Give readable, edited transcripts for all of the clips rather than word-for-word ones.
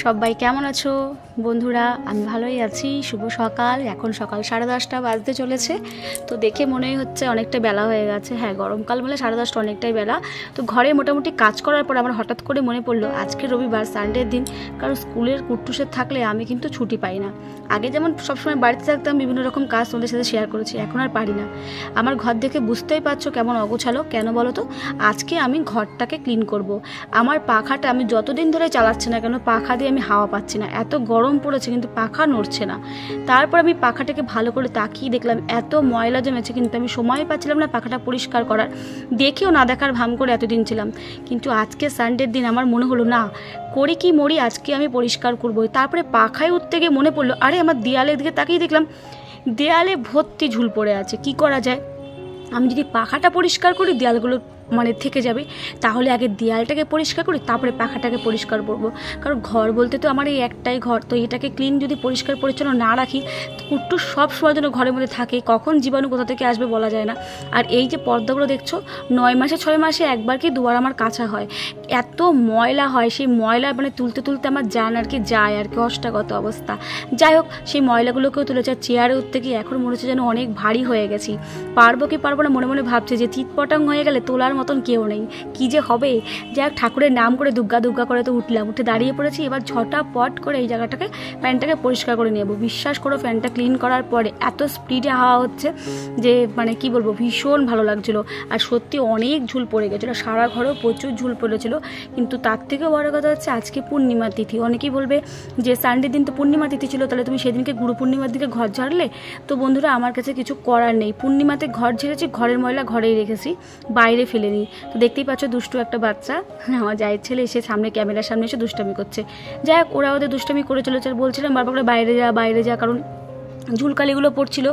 সবাই কেমন আছো বন্ধুরা? আমি ভালোই আছি। শুভ সকাল। এখন সকাল 10:30 বাজতে চলেছে। তো দেখে মনেই হচ্ছে অনেকটা বেলা হয়ে গেছে। হ্যাঁ, গরমকাল বলে 10:30 অনেকটাই বেলা। তো ঘরে মোটামুটি কাজ করার পর আমার হঠাৎ করে মনে পড়লো আজকে রবিবার, সানডের দিন। কারণ স্কুলের কুট্টুসের থাকলে আমি কিন্তু ছুটি পাই না। আগে যেমন সবসময় বাড়িতে থাকতাম, বিভিন্ন রকম কাজ তোমাদের সাথে শেয়ার করেছি, এখন আর পারি না। আমার ঘর দেখে বুঝতেই পারছো কেমন অগোছালো। কেন বলো তো? আজকে আমি ঘরটাকে ক্লিন করব। আমার পাখাটা আমি যতদিন ধরে চালাচ্ছি না কেন, পাখা দিয়ে আমি হাওয়া পাচ্ছি না। এত গরম পড়েছে কিন্তু পাখা নড়ছে না। তারপর আমি পাখাটাকে ভালো করে তাকিয়ে দেখলাম এত ময়লা জমেছে, কিন্তু আমি সময় পাচ্ছিলাম না পাখাটা পরিষ্কার করার। দেখেও না দেখার ভান করে এতদিন ছিলাম। কিন্তু আজকে সানডের দিন আমার মনে হলো না, করি কি মরি, আজকে আমি পরিষ্কার করবো। তারপরে পাখায় উঠতে গিয়ে মনে পড়লো, আরে আমার দেয়ালের দিকে তাকিয়ে দেখলাম দেয়ালে ভর্তি ঝুল পড়ে আছে। কি করা যায়? আমি যদি পাখাটা পরিষ্কার করি দেয়ালগুলো থেকে যাবে, তাহলে আগে দেয়ালটাকে পরিষ্কার করি, তারপরে পাখাটাকে পরিষ্কার করবো। কারণ ঘর বলতে তো আমার এই একটাই ঘর, তো এটাকে ক্লিন যদি পরিষ্কার পরিচ্ছন্ন না রাখি, কুট্টু সব সময় যেন ঘরের মধ্যে থাকে, কখন জীবাণু কোথা থেকে আসবে বলা যায় না। আর এই যে পর্দাগুলো দেখছো, 9 মাসে 6 মাসে একবার কি দুবার আমার কাঁচা হয়। এত ময়লা হয়, সেই ময়লা তুলতে তুলতে আমার যায় আর কি অষ্টাগত অবস্থা। যাই হোক, সেই ময়লাগুলোকেও তুলেছে। চেয়ারে উঠতে গিয়ে এখন মনে হচ্ছে যেন অনেক ভারী হয়ে গেছি। পারবো কি পারবো না মনে মনে ভাবছে যে চিৎপটাং হয়ে গেলে তোলার মতন কেউ নেই, কি যে হবে। যাই হোক, ঠাকুরের নাম করে দুগ্গা দুগ্গা করে তো উঠলাম, উঠে দাঁড়িয়ে পড়েছি। এবার ঝটাপট করে এই জায়গাটাকে, ফ্যানটাকে পরিষ্কার করে নেবো। বিশ্বাস করো, ফ্যানটা ক্লিন করার পরে এত স্পিডে হাওয়া হচ্ছে যে কি বলবো, ভীষণ ভালো লাগছিলো। আর সত্যি অনেক ঝুল পড়ে গেছিলো, সারা ঘরেও প্রচুর ঝুল পড়েছিল। কিন্তু তার থেকেও বড় কথা হচ্ছে আজকে পূর্ণিমা তিথি। অনেকেই বলবে যে সানডে দিন তো পূর্ণিমা তিথি ছিল, তাহলে তুমি সেদিনকে গুরু পূর্ণিমার দিকে ঘর ঝাড়লে। তো বন্ধুরা, আমার কাছে কিছু করার নেই। পূর্ণিমাতে ঘর ঝেড়েছি, ঘরের ময়লা ঘরেই রেখেছি, বাইরে ফেলেনি। তো দেখতেই পাচ্ছ দুষ্টু একটা বাচ্চা, আমার জায়ের ছেলে, এসে সামনে ক্যামেরার সামনে এসে দুষ্টামি করছে। যাই হোক, ওরা ওদের দুষ্টামি করে চলেছে। আর বলছিলাম বারবার করে বাইরে যা, কারণ ঝুলকালিগুলো পড়ছিল।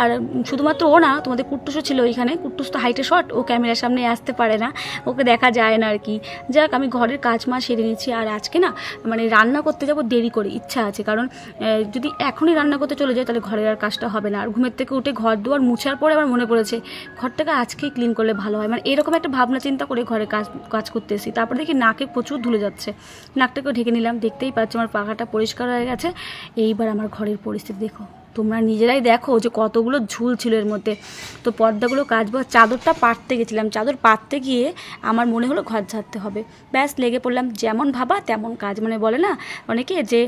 আর শুধুমাত্র ও না, তোমাদের কুট্টুসও ছিল ওইখানে। কুট্টুস তো হাইটে শর্ট, ও ক্যামেরার সামনে আসতে পারে না, ওকে দেখা যায় না আর কি। যাক, আমি ঘরের কাজ সেরে নিচ্ছি। আর আজকে না রান্না করতে যাব দেরি করে, ইচ্ছা আছে। কারণ যদি এখনই রান্না করতে চলে যায় তাহলে ঘরের আর কাজটা হবে না। আর ঘুমের থেকে উঠে ঘর দুয়ার মুছার পরে আমার মনে পড়েছে ঘরটাকে আজকেই ক্লিন করলে ভালো হয়। এরকম একটা ভাবনা চিন্তা করে ঘরে কাজ করতে এসেছি। তারপরে দেখি নাকে প্রচুর ধুলে যাচ্ছে, নাকটাকেও ঢেকে নিলাম। দেখতেই পাচ্ছ আমার পাখাটা পরিষ্কার হয়ে গেছে। এইবার আমার ঘরের পরিস্থিতি দেখো, তোমরা নিজেরাই দেখো যে কতগুলো ঝুল ছিল এর মধ্যে। তো পর্দাগুলো কাচবো। চাদরটা পাততে গেছিলাম, চাদর পাততে গিয়ে আমার মনে হলো ঘর ঝাড়তে হবে। ব্যাস, লেগে পড়লাম। যেমন ভাবা তেমন কাজ, বলে না অনেকে যে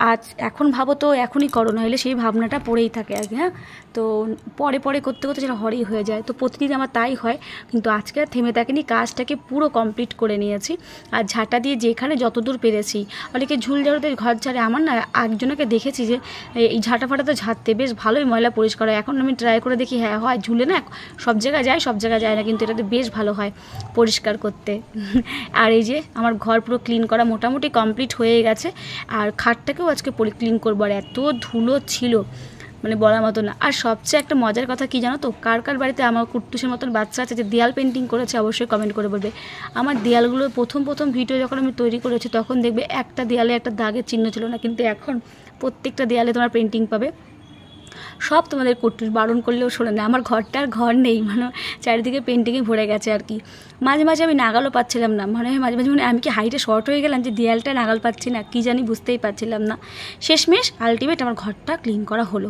আজ এখন ভাবো তো এখনই করো, নইলে সেই ভাবনাটা পড়েই থাকে আর কি। হ্যাঁ, তো পরে করতে করতে সেটা হরেই হয়ে যায়। তো প্রতিদিন আমার তাই হয়, কিন্তু আজকে আর থেমে থাকিনি, কাজটাকে পুরো কমপ্লিট করে নিয়েছি। আর ঝাঁটা দিয়ে যেখানে যতদূর পেরেছি, অনেকে ঝুল ঝাড়ুদের ঘর ঝাড়ে, আমার না একজনকে দেখেছি যে এই ঝাঁটা তো ঝাড়তে বেশ ভালোই ময়লা পরিষ্কার হয়। এখন আমি ট্রাই করে দেখি, হ্যাঁ হয়, ঝুলে না সব জায়গায় যায় না, কিন্তু এটাতে বেশ ভালো হয় পরিষ্কার করতে। আর এই যে আমার ঘর পুরো ক্লিন করা মোটামুটি কমপ্লিট হয়ে গেছে। আর খাটটাকেও আজকে ক্লিন করবো। আর এত ধুলো ছিল বলার মতো না। আর সবচেয়ে একটা মজার কথা কি জানো তো? কার বাড়িতে আমার কুট্টুসের মতন বাচ্চা আছে যে দেয়াল পেন্টিং করেছে? অবশ্যই কমেন্ট করে বলবে। আমার দেয়ালগুলো প্রথম ভিডিও যখন আমি তৈরি করেছি তখন দেখবে একটা দেয়ালে একটা দাগের চিহ্ন ছিল না, কিন্তু এখন প্রত্যেকটা দেয়ালে তোমার পেন্টিং পাবে। সব তোমাদের কুট্টুস বারণ করলেও শোনে না। আমার ঘরটা আর ঘর নেই, চারিদিকে পেন্টিংয়ে ভরে গেছে আর কি। মাঝে মাঝে আমি নাগালও পাচ্ছিলাম না, মাঝে মাঝে আমি কি হাইটে শর্ট হয়ে গেলাম যে দেয়ালটা নাগাল পাচ্ছি না, কি জানি বুঝতেই পারছিলাম না। শেষমেশ আলটিমেট আমার ঘরটা ক্লিন করা হলো।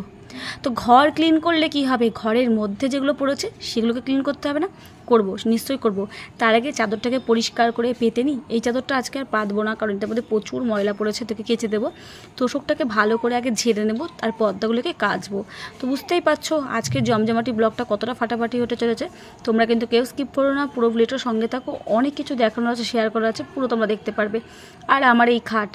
তো ঘর ক্লিন করলে কি হবে? ঘরের মধ্যে যেগুলো পড়েছে সেগুলোকে ক্লিন করতে হবে না? করবো, নিশ্চয়ই করবো। তার আগে চাদরটাকে পরিষ্কার করে পেতে নিই। এই চাদরটা আজকে আর পাতবো না, কারণ এটার মধ্যে প্রচুর ময়লা পড়েছে, তোকে কেচে দেবো। তোষকটাকে ভালো করে আগে ঝেড়ে নেবো, আর পর্দাগুলোকে কাচবো। তো বুঝতেই পারছো আজকে জমজমাটি ব্লগটা কতটা ফাটাফাটি হতে চলেছে। তোমরা কিন্তু কেউ স্কিপ করো না, পুরো ভিডিওটার সঙ্গে থাকো। অনেক কিছু দেখানো আছে, শেয়ার করা আছে, পুরো তোমরা দেখতে পারবে। আর আমার এই খাট,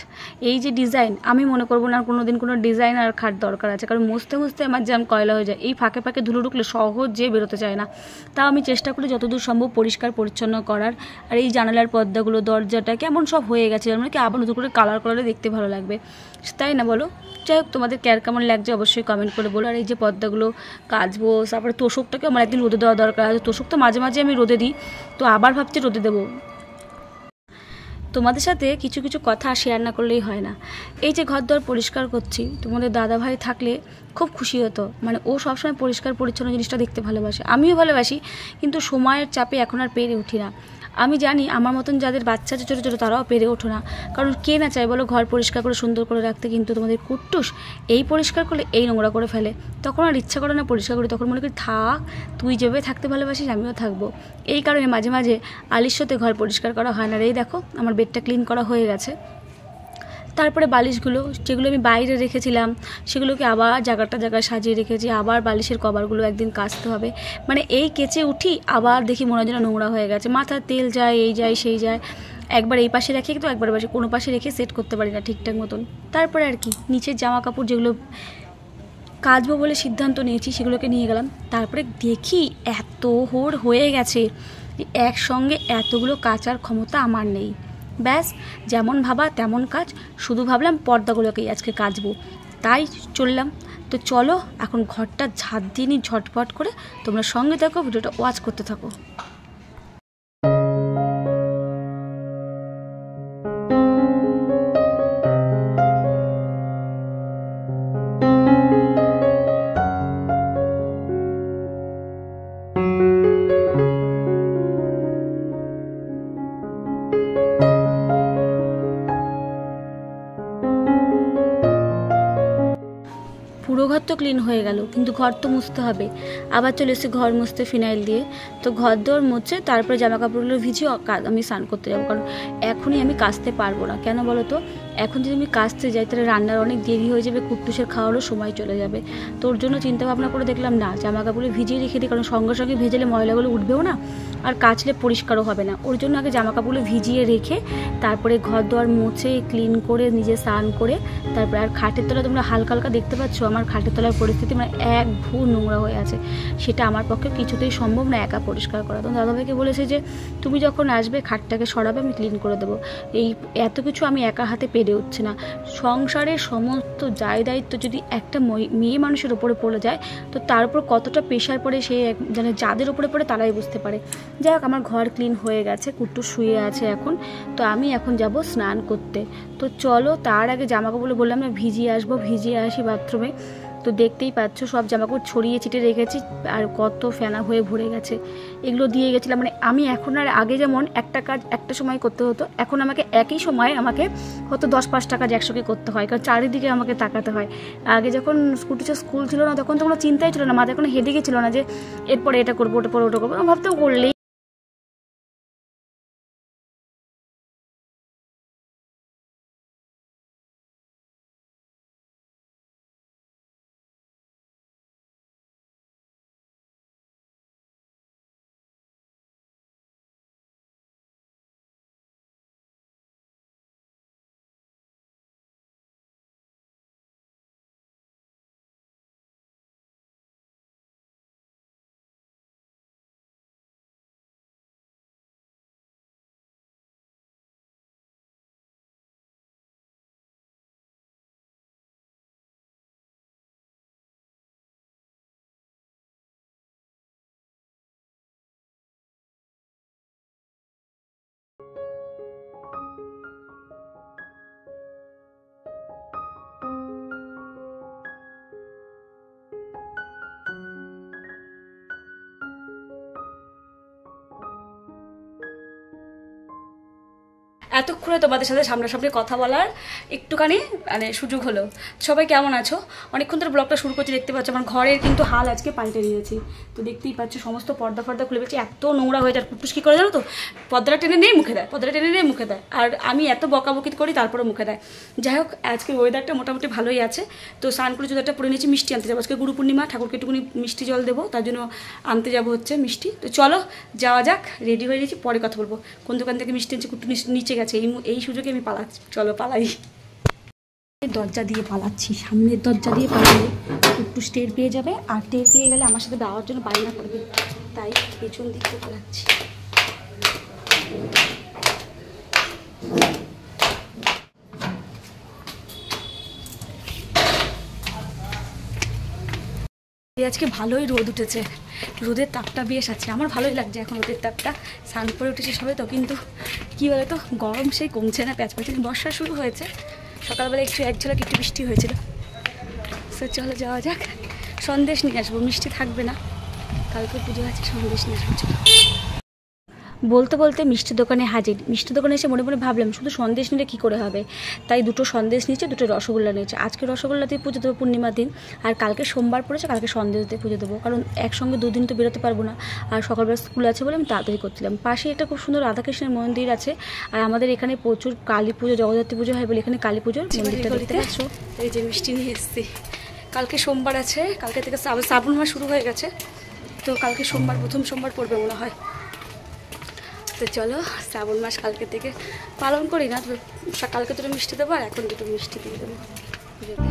এই যে ডিজাইন, আমি মনে করবো না কোনো দিন কোনো ডিজাইন আর খাট দরকার আছে। কারণ মুছতে আমার জ্যাম কয়লা হয়ে যায়। এই ফাঁকে ধুলো ঢুকলে সহজে বেরোতে চায় না। তাও আমি চেষ্টা করি যতদূর সম্ভব পরিষ্কার পরিচ্ছন্ন করার। আর এই জানালার পর্দাগুলো, দরজাটা কেমন সব হয়ে গেছে, কি আবার নতুন করে কালারে দেখতে ভালো লাগবে, তাই না বলো? যাই হোক, তোমাদের কেমন লাগছে অবশ্যই কমেন্ট করে বলো। আর এই যে পর্দাগুলো কাচবো, তারপরে তোষকটাকে আমার একদিন রোদে দেওয়া দরকার আছে। তোষক তো মাঝে মাঝে আমি রোদে দিই, তো আবার ভাবছি রোদে দেবো। তোমাদের সাথে কিছু কথা শেয়ার না করলেই হয় না। এই যে ঘর দর পরিষ্কার করছি, তোমাদের দাদাভাই থাকলে খুব খুশি হতো। ও সবসময় পরিষ্কার পরিচ্ছন্ন জিনিসটা দেখতে ভালোবাসে, আমিও ভালোবাসি, কিন্তু সময়ের চাপে এখন আর পেরে উঠি না। আমি জানি আমার মতন যাদের বাচ্চা আছে ছোটো ছোটো তারাও পেরে ওঠো না, কারণ কে না চায় বলো ঘর পরিষ্কার করে সুন্দর করে রাখতে, কিন্তু তোমাদের কুট্টুস এই পরিষ্কার করলে এই নোংরা করে ফেলে। তখন আর ইচ্ছা করে না পরিষ্কার করি, তখন মনে করি থাক, তুই যেভাবে থাকতে ভালোবাসিস আমিও থাকবো। এই কারণে মাঝে মাঝে আলিস্যতে ঘর পরিষ্কার করা হয় না। এই দেখো আমার বেডটা ক্লিন করা হয়ে গেছে। তারপরে বালিশগুলো যেগুলো আমি বাইরে রেখেছিলাম সেগুলোকে আবার জায়গায় সাজিয়ে রেখেছি। আবার বালিশের কভারগুলো একদিন কাচতে হবে, মানে এই কেচে উঠি আবার দেখি মনে হয় যেন নোংরা হয়ে গেছে, মাথার তেল যায়, এই যায় সেই যায়। একবার এই পাশে রাখি তো একবার পাশে, কোনো পাশে রেখে সেট করতে পারি না ঠিকঠাক মতন। তারপরে আর কি নিচের জামা কাপড় যেগুলো কাচবো বলে সিদ্ধান্ত নিয়েছি সেগুলোকে নিয়ে গেলাম। তারপরে দেখি এত হোড় হয়ে গেছে, একসঙ্গে এতগুলো কাচার ক্ষমতা আমার নেই। ব্যাস যেমন ভাবা তেমন কাজ, শুধু ভাবলাম পর্দাগুলোকেই আজকে কাচবো, তাই চললাম। তো চলো এখন ঘরটা ঝাঁট দিয়ে নিই ঝটপট করে, তোমরা সঙ্গে থাকো, ভিডিওটা ওয়াচ করতে থাকো। পুরো ঘর তো ক্লিন হয়ে গেল, কিন্তু ঘর তো মুছতে হবে। আবার চলে এসে ঘর মুছতে ফিনাইল দিয়ে, তো ঘর দোর মুছে তারপরে জামা কাপড়গুলো ভিজিয়ে আমি স্নান করতে যাবো, কারণ এখনই আমি কাচতে পারবো না। কেন বলো তো, এখন যদি আমি কাচতে যাই তাহলে রান্নার অনেক দেরি হয়ে যাবে, কুট্টুসের খাওয়ারও সময় চলে যাবে। তোর জন্য চিন্তা ভাবনা করে দেখলাম না জামা কাপড়গুলো ভিজিয়ে রেখে দিই, কারণ সঙ্গে সঙ্গে ভেজেলে ময়লাগুলো উঠবেও না আর কাচলে পরিষ্কারও হবে না। ওর জন্য আগে জামা কাপড়গুলো ভিজিয়ে রেখে তারপরে ঘর দোয়ার মুছে ক্লিন করে নিজে স্নান করে তারপরে। আর খাটের তলা তোমরা হালকা হালকা দেখতে পাচ্ছ আমার খাটের তলার পরিস্থিতি, মানে এক ভু নোংরা হয়ে আছে। সেটা আমার পক্ষে কিছুতেই সম্ভব না একা পরিষ্কার করা। তো দাদাভাইকে বলেছে যে তুমি যখন আসবে খাটটাকে সরাবে, আমি ক্লিন করে দেবো। এই এত কিছু আমি একা হাতে পেরে উঠছে না। সংসারের সমস্ত দায়িত্ব যদি একটা মেয়ে মানুষের ওপরে পড়ে যায় তো তার উপর কতটা প্রেশার পড়ে সে মানে যাদের ওপরে পড়ে তারাই বুঝতে পারে। যাই হোক আমার ঘর ক্লিন হয়ে গেছে, কুট্টু শুয়ে আছে এখন। তো আমি এখন যাব স্নান করতে। তো চলো তার আগে জামাকাপড়গুলো বললাম না ভিজিয়ে আসবো, ভিজিয়ে আসি বাথরুমে। তো দেখতেই পাচ্ছ সব জামাকাপড় ছড়িয়ে ছিটে রেখেছি, আর কত ফেনা হয়ে ভরে গেছে। এগুলো দিয়ে গেছিলাম, মানে আমি এখন আর আগে যেমন একটা কাজ একটা সময় করতে হতো, এখন আমাকে একই সময় আমাকে হয়তো 10-5টা কাজ একসঙ্গে করতে হয়, কারণ চারিদিকে আমাকে তাকাতে হয়। আগে যখন স্কুল ছিল না তখন তো কোনো চিন্তাই ছিল না, মাথায় কোনো হেডেকই ছিল না যে এরপরে এটা করবো ওটা পরে ওটা করবো, ভাবতেও করলেই। এতক্ষণে তোমাদের সাথে সামনাসামনি কথা বলার একটুখানি মানে সুযোগ হলো। সবাই কেমন আছো? অনেকক্ষণ ধরে ব্লগটা শুরু করছি, দেখতে পাচ্ছ আমার ঘরের কিন্তু হাল আজকে পাল্টে দিয়েছি। তো দেখতেই পাচ্ছ সমস্ত পর্দা খুলে পেয়েছি, এত নোংরা হয়ে যায়। কুট্টুস কী করে জানো তো, পর্দাটা টেনে নিয়ে মুখে দেয়, পর্দাটা টেনে নিয়ে মুখে দেয়, আর আমি এত বকাবকি করি তারপরে মুখে দেয়। যাই হোক আজকে ওয়েদারটা মোটামুটি ভালোই আছে। তো স্নান করে জুতাটা পরে নিয়েছি, মিষ্টি আনতে যাবো। আজকে গুরু পূর্ণিমা, ঠাকুরকে একটুকুনি মিষ্টি জল দেবো, তার জন্য আনতে যাবো হচ্ছে মিষ্টি। তো চলো যাওয়া যাক, রেডি হয়ে গেছি, পরে কথা বলবো। কোন দোকান থেকে মিষ্টি আনছি, কুট্টু নিচে গেছে, এই সুযোগে আমি পালাচ্ছি। চলো পালাই। দরজা দিয়ে পালাচ্ছি, সামনের দরজা দিয়ে পালালে একটু টের পেয়ে যাবে, আর টের পেয়ে গেলে আমার সাথে যাওয়ার জন্য বায়না করবে, তাই পেছন দিক দিয়ে পালাচ্ছি। আজকে ভালোই রোদ উঠেছে, রোদের তাপটা বেশ আছে, আমার ভালোই লাগছে এখন রোদের তাপটা। স্নান করে উঠেছে সবে তো, কিন্তু কী বলে তো গরম সেই কমছে না, প্যাচপ্যাচে। বর্ষা শুরু হয়েছে, সকালবেলা একটু এক ঝলক একটু বৃষ্টি হয়েছিল। তো চলো যাওয়া যাক, সন্দেশ নিয়ে আসবো, মিষ্টি থাকবে না, কালকে পুজো আছে, সন্দেশ নিয়ে আসবো। চলো বলতে বলতে মিষ্টির দোকানে হাজির। মিষ্টির দোকানে এসে মনে মনে ভাবলাম শুধু সন্দেশ নিলে কী করে হবে, তাই দুটো সন্দেশ নিয়েছে, দুটো রসগোল্লা নিয়েছে। আজকে রসগোল্লা দিয়ে পুজো দেবো পূর্ণিমার দিন, আর কালকে সোমবার পড়েছে, কালকে সন্দেশ দিয়ে পুজো দেবো, কারণ একসঙ্গে দুদিন তো বেরোতে পারবো না। আর সকালবেলা স্কুল আছে বলে আমি তাড়াতাড়ি করছিলাম। পাশে একটা খুব সুন্দর রাধাকৃষ্ণের মন্দির আছে, আর আমাদের এখানে প্রচুর কালী পুজো জগদ্ধাত্রী পুজো হয় বলে এখানে কালী পুজোর মন্দিরটা দেখতে পাচ্ছ। এই যে মিষ্টি নিয়ে এসেছি, কালকে সোমবার আছে, কালকে থেকে শ্রাবণ মাস শুরু হয়ে গেছে, তো কালকে সোমবার, প্রথম সোমবার পড়বে মনে হয়। তো চলো শ্রাবণ মাস কালকে থেকে পালন করি না, তবে কালকে দুটো মিষ্টি দেবো আর এখন দুটো মিষ্টি দিয়ে দেবো পুজোতে।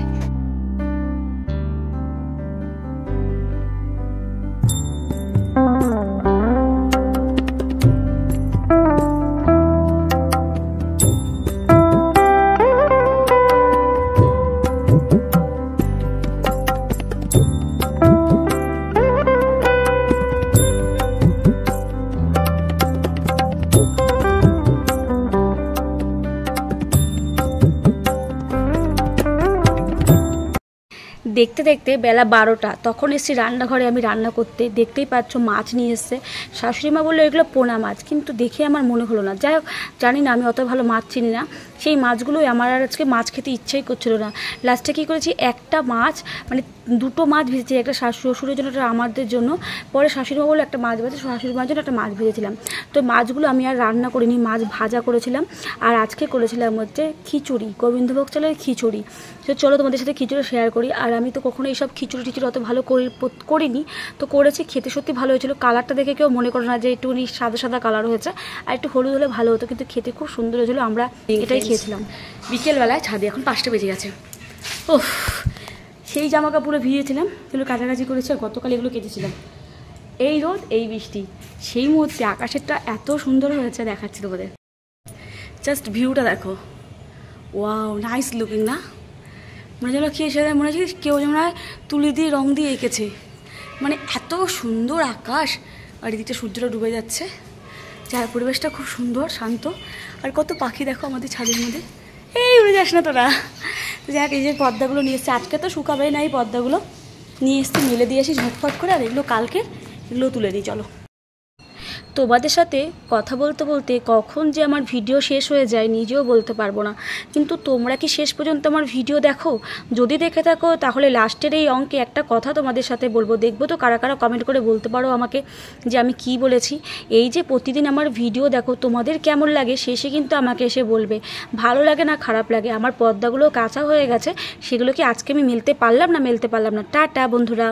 দেখতে দেখতে বেলা 12টা, তখন এসেছি রান্নাঘরে আমি রান্না করতে। দেখতেই পাচ্ছ মাছ নিয়ে এসছে, শাশুড়িমা বললো এগুলো পোনা মাছ, কিন্তু দেখে আমার মনে হলো না। যাই হোক, জানি না, আমি অত ভালো মাছ চিনি না, সেই মাছগুলোই আমার আর আজকে মাছ খেতে ইচ্ছাই করছিল না। লাস্টে কী করেছি, একটা মাছ মানে দুটো মাছ ভেজেছি, একটা শ্বশুরের জন্য, একটা আমাদের জন্য। পরে শাশুড়িমা বললো একটা মাছ ভেজে, শাশুড়িমার জন্য একটা মাছ ভেজেছিলাম। তো মাছগুলো আমি আর রান্না করিনি, মাছ ভাজা করেছিলাম। আর আজকে করেছিলাম হচ্ছে খিচুড়ি, গোবিন্দভোগ চালের খিচুড়ি। তো চলো তোমাদের সাথে খিচুড়ি শেয়ার করি। আর আমি তো কখনো এইসব খিচুড়ি অত ভালো করিনি, তো করেছি, খেতে সত্যি ভালো হয়েছিল। কালারটা দেখে কেউ মনে করে না যে একটুখানি সাদা সাদা কালার হয়েছে, আর একটু হলুদ হলে ভালো হতো, কিন্তু খেতে খুব সুন্দর হয়েছিল। আমরা এটাই খেয়েছিলাম বিকেলবেলায় ছাদে, এখন 5টা বেজে গেছে। ওহ, সেই জামা কাপড়ে ভিজেছিলাম, এগুলো কাছাকাছি করেছে, আর গতকাল এগুলো কেটেছিলাম। এই রোদ, এই বৃষ্টি, সেই মুহূর্তে আকাশেরটা এত সুন্দর হয়েছে, দেখাচ্ছি তোমাদের। জাস্ট ভিউটা দেখো, ওয়াও, নাইস লুকিং না? মনে যেন কি এসে মনে হচ্ছে কেউ যেমন তুলি দিয়ে রং দিয়ে এঁকেছে, মানে এত সুন্দর আকাশ। আর এদিকটা সূর্যটা ডুবে যাচ্ছে, যার পরিবেশটা খুব সুন্দর শান্ত। আর কত পাখি দেখো আমাদের ছাদের মধ্যে, এই উড়ে যাস না তোরা। যাক, এই যে পর্দাগুলো নিয়ে এসছে, আজকে তো শুকাবেই না, এই পর্দাগুলো নিয়ে এসছি, মেলে দিয়ে আসি ঝটফট করে। আর এগুলো কালকে, এগুলো তুলে নিই। চলো, তোমাদের সাথে কথা বলতে বলতে কখন যে আমার ভিডিও শেষ হয়ে যায় নিজেও বলতে পারবো না। কিন্তু তোমরা কি শেষ পর্যন্ত আমার ভিডিও দেখো? যদি দেখে থাকো তাহলে লাস্টের এই অঙ্কে একটা কথা তোমাদের সাথে বলবো, দেখবো তো কারা কারা কমেন্ট করে বলতে পারো আমাকে যে আমি কি বলেছি। এই যে প্রতিদিন আমার ভিডিও দেখো, তোমাদের কেমন লাগে শেষে কিন্তু আমাকে এসে বলবে, ভালো লাগে না খারাপ লাগে। আমার পর্দাগুলো কাঁচা হয়ে গেছে, সেগুলো কি আজকে আমি মেলতে পারলাম না? টাটা বন্ধুরা।